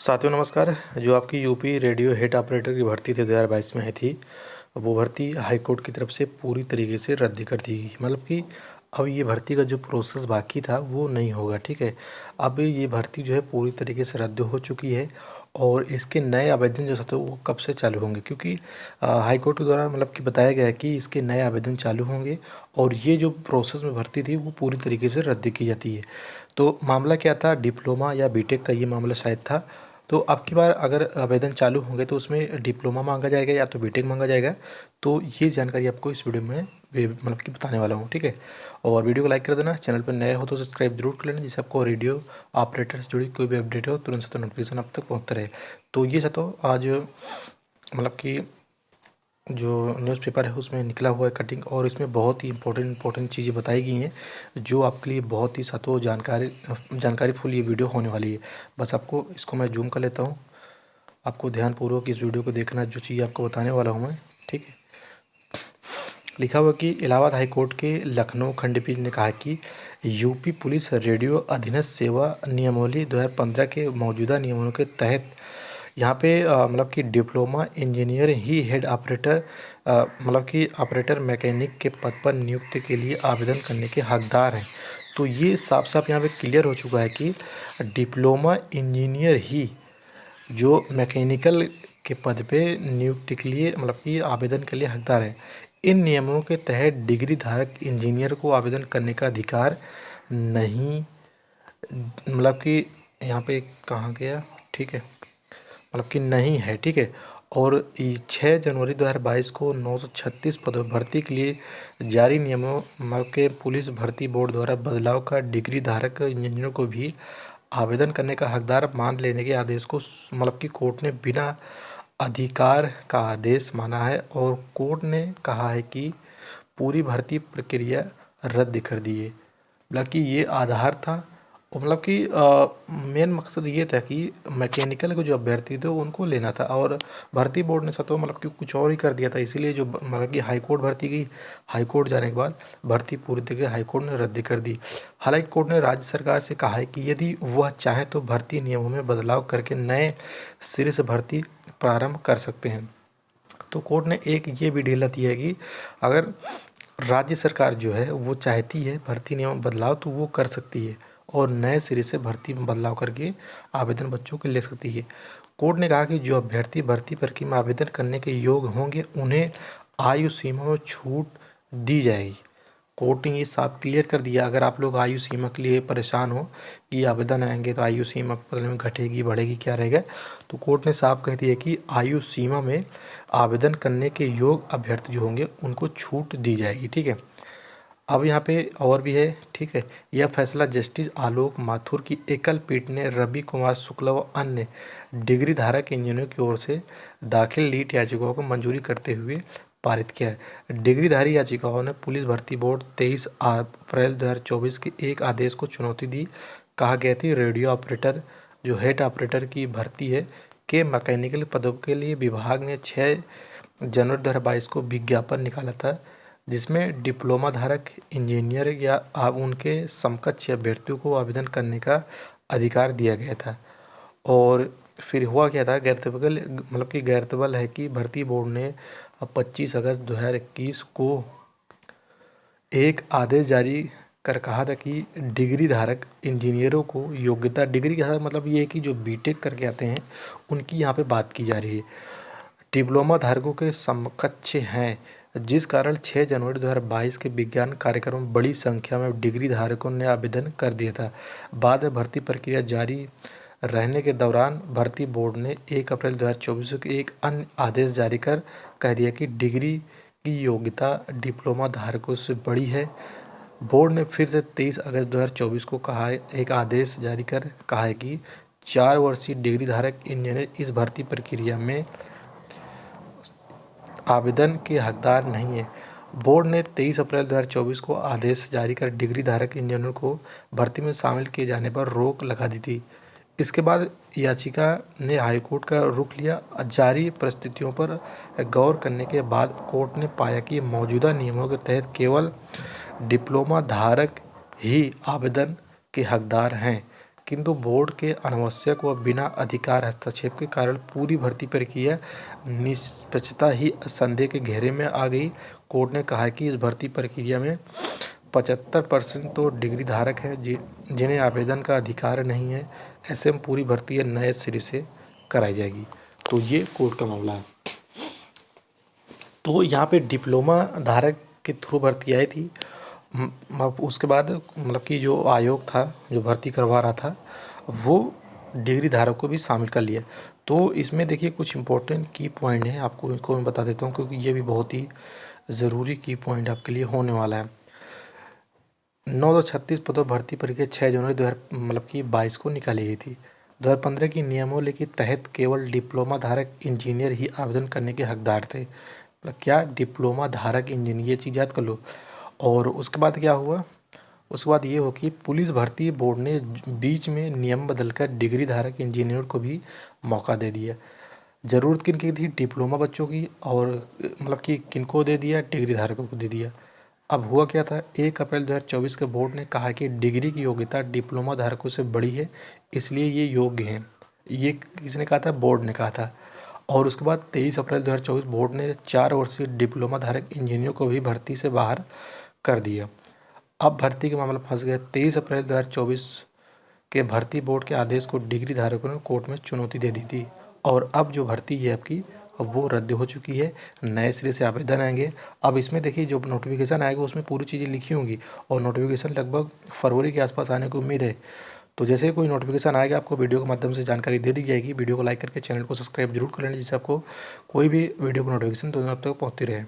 साथियों नमस्कार। जो आपकी यूपी रेडियो हेड ऑपरेटर की भर्ती थी 2022 में आई थी, वो भर्ती हाईकोर्ट की तरफ से पूरी तरीके से रद्द कर दी गई। मतलब कि अब ये भर्ती का जो प्रोसेस बाकी था वो नहीं होगा, ठीक है। अब ये भर्ती जो है पूरी तरीके से रद्द हो चुकी है और इसके नए आवेदन जो थे वो कब से चालू होंगे, क्योंकि हाईकोर्ट के द्वारा मतलब कि बताया गया है कि इसके नए आवेदन चालू होंगे और ये जो प्रोसेस में भर्ती थी वो पूरी तरीके से रद्द की जाती है। तो मामला क्या था, डिप्लोमा या बीटेक का ये मामला शायद था। तो अब की बार अगर आवेदन चालू होंगे तो उसमें डिप्लोमा मांगा जाएगा या तो बीटेक मांगा जाएगा। तो ये जानकारी आपको इस वीडियो में मतलब कि बताने वाला हूँ, ठीक है। और वीडियो को लाइक कर देना, चैनल पर नए हो तो सब्सक्राइब जरूर कर लेना, जिससे आपको रेडियो ऑपरेटर से जुड़ी कोई भी अपडेट हो तुरंत से तो नोटिफिकेशन आप तक पहुँचता रहे। तो ये सब तो आज मतलब कि जो न्यूज़पेपर है उसमें निकला हुआ है कटिंग, और इसमें बहुत ही इंपॉर्टेंट चीज़ें बताई गई हैं जो आपके लिए बहुत ही सातों जानकारी फुल ये वीडियो होने वाली है। बस आपको इसको मैं जूम कर लेता हूँ, आपको ध्यानपूर्वक इस वीडियो को देखना, जो चीज़ आपको बताने वाला हूँ मैं, ठीक है। लिखा हुआ कि इलाहाबाद हाई कोर्ट के लखनऊ खंडपीठ ने कहा कि यूपी पुलिस रेडियो अधीनस्थ सेवा नियमावली 2015 के मौजूदा नियमों के तहत यहाँ पे मतलब कि डिप्लोमा इंजीनियर ही हेड ऑपरेटर मतलब कि ऑपरेटर मैकेनिक के पद पर नियुक्ति के लिए आवेदन करने के हकदार हैं। तो ये साफ साफ यहाँ पे क्लियर हो चुका है कि डिप्लोमा इंजीनियर ही जो मैकेनिकल के पद पे नियुक्ति के लिए मतलब कि आवेदन के लिए हकदार हैं। इन नियमों के तहत डिग्री धारक इंजीनियर को आवेदन करने का अधिकार नहीं, मतलब कि यहाँ पे कहाँ गया, ठीक है, मतलब कि नहीं है, ठीक है। और 6 जनवरी 2022 को 936 पदों भर्ती के लिए जारी नियमों मतलब के पुलिस भर्ती बोर्ड द्वारा बदलाव का डिग्री धारक इंजीनियरों को भी आवेदन करने का हकदार मान लेने के आदेश को मतलब कि कोर्ट ने बिना अधिकार का आदेश माना है, और कोर्ट ने कहा है कि पूरी भर्ती प्रक्रिया रद्द कर दी है। मतलब कि ये आधार था, और मतलब कि मेन मकसद ये था कि मैकेनिकल के जो अभ्यर्थी थे उनको लेना था, और भर्ती बोर्ड ने तो मतलब कि कुछ और ही कर दिया था। इसीलिए जो मतलब कि हाई कोर्ट भर्ती गई, हाई कोर्ट जाने के बाद भर्ती पूरी तरीके हाई कोर्ट ने रद्द कर दी। हालांकि कोर्ट ने राज्य सरकार से कहा है कि यदि वह चाहे तो भर्ती नियमों में बदलाव करके नए सिरे से भर्ती प्रारंभ कर सकते हैं। तो कोर्ट ने एक ये भी ढीला दी है कि अगर राज्य सरकार जो है वो चाहती है भर्ती नियम में बदलाव तो वो कर सकती है, और नए सिरे से भर्ती में बदलाव करके आवेदन बच्चों के ले सकती है। कोर्ट ने कहा कि जो अभ्यर्थी भर्ती प्रक्रिया में आवेदन करने के योग्य होंगे उन्हें आयु सीमा में छूट दी जाएगी। कोर्ट ने ये साफ क्लियर कर दिया, अगर आप लोग आयु सीमा के लिए परेशान हो कि आवेदन आएंगे तो आयु सीमा बदले में घटेगी बढ़ेगी क्या रहेगा, तो कोर्ट ने साफ कह दिया कि आयु सीमा में आवेदन करने के योग्य अभ्यर्थी जो होंगे उनको छूट दी जाएगी, ठीक है। अब यहाँ पे और भी है, ठीक है। यह फैसला जस्टिस आलोक माथुर की एकल पीठ ने रवि कुमार शुक्ला व अन्य डिग्री धारक इंजीनियरों की ओर से दाखिल लीड याचिकाओं को मंजूरी करते हुए पारित किया है। डिग्रीधारी याचिकाओं ने पुलिस भर्ती बोर्ड 23 अप्रैल 2024 के एक आदेश को चुनौती दी। कहा गया थी रेडियो ऑपरेटर जो हेड ऑपरेटर की भर्ती है के मैकेनिकल पदों के लिए विभाग ने 6 जनवरी 2022 को विज्ञापन निकाला था, जिसमें डिप्लोमा धारक इंजीनियर या उनके समकक्ष अभ्यर्थियों को आवेदन करने का अधिकार दिया गया था। और फिर हुआ क्या था, गैरतबल मतलब कि गैरतबल है कि भर्ती बोर्ड ने 25 अगस्त 2021 को एक आदेश जारी कर कहा था कि डिग्री धारक इंजीनियरों को योग्यता डिग्री का मतलब ये है कि जो बीटेक करके आते हैं उनकी यहाँ पे बात की जा रही है, डिप्लोमा धारकों के समकक्ष हैं, जिस कारण 6 जनवरी 2022 के विज्ञान कार्यक्रम में बड़ी संख्या में डिग्री धारकों ने आवेदन कर दिया था। बाद में भर्ती प्रक्रिया जारी रहने के दौरान भर्ती बोर्ड ने 1 अप्रैल 2024 को एक अन्य आदेश जारी कर कह दिया कि डिग्री की योग्यता डिप्लोमा धारकों से बड़ी है। बोर्ड ने फिर से 23 अगस्त 2024 को कहा एक आदेश जारी कर कहा है कि 4 वर्षीय डिग्री धारक इंजीनियर इस भर्ती प्रक्रिया में आवेदन के हकदार नहीं है। बोर्ड ने 23 अप्रैल 2024 को आदेश जारी कर डिग्री धारक इंजीनियरों को भर्ती में शामिल किए जाने पर रोक लगा दी थी। इसके बाद याचिका ने हाईकोर्ट का रुख लिया। जारी परिस्थितियों पर गौर करने के बाद कोर्ट ने पाया कि मौजूदा नियमों के तहत केवल डिप्लोमा धारक ही आवेदन के हकदार हैं, किंतु बोर्ड के अनावश्यक व बिना अधिकार हस्तक्षेप के कारण पूरी भर्ती प्रक्रिया निष्पक्षता ही संदेह के घेरे में आ गई। कोर्ट ने कहा कि इस भर्ती प्रक्रिया में 75% तो डिग्री धारक हैं जिन्हें आवेदन का अधिकार नहीं है। ऐसे में पूरी भर्ती नए सिरे से कराई जाएगी। तो ये कोर्ट का मामला है। तो यहाँ पे डिप्लोमा धारक के थ्रू भर्ती आई थी। उसके बाद मतलब कि जो आयोग था जो भर्ती करवा रहा था वो डिग्री धारक को भी शामिल कर लिया। तो इसमें देखिए कुछ इम्पोर्टेंट की पॉइंट है, आपको इसको मैं बता देता हूँ क्योंकि ये भी बहुत ही ज़रूरी की पॉइंट आपके लिए होने वाला है। 936 पदों भर्ती प्रक्रिया 6 जनवरी 2022 को निकाली गई थी। 2015 की नियमावली के तहत केवल डिप्लोमा धारक इंजीनियर ही आवेदन करने के हकदार थे। मतलब क्या, डिप्लोमा धारक इंजीनियर, ये चीज़ याद कर लो। और उसके बाद क्या हुआ, उसके बाद ये हो कि पुलिस भर्ती बोर्ड ने बीच में नियम बदलकर डिग्री धारक इंजीनियर को भी मौका दे दिया। ज़रूरत किनकी थी, डिप्लोमा बच्चों की, और मतलब कि किनको दे दिया, डिग्री धारकों को दे दिया। अब हुआ क्या था, 1 अप्रैल 2024 के बोर्ड ने कहा कि डिग्री की योग्यता डिप्लोमा धारकों से बड़ी है, इसलिए ये योग्य हैं। ये किसने कहा था, बोर्ड ने कहा था। और उसके बाद 23 अप्रैल 2024 बोर्ड ने 4 वर्षीय डिप्लोमा धारक इंजीनियर को भी भर्ती से बाहर कर दिया। अब भर्ती के मामला फंस गया। 23 अप्रैल 2024 के भर्ती बोर्ड के आदेश को डिग्री धारकों ने कोर्ट में चुनौती दे दी थी। और अब जो भर्ती है आपकी, अब वो रद्द हो चुकी है, नए सिरे से आवेदन आएंगे। अब इसमें देखिए जो नोटिफिकेशन आएगा उसमें पूरी चीज़ें लिखी होंगी और नोटिफिकेशन लगभग फरवरी के आसपास आने की उम्मीद है। तो जैसे कोई नोटिफिकेशन आएगा आपको वीडियो के माध्यम से जानकारी दे दी जाएगी। वीडियो को लाइक करके चैनल को सब्सक्राइब जरूर कर लें जिससे आपको कोई भी वीडियो को नोटिफिकेशन दोनों आप तक पहुँचती रहे।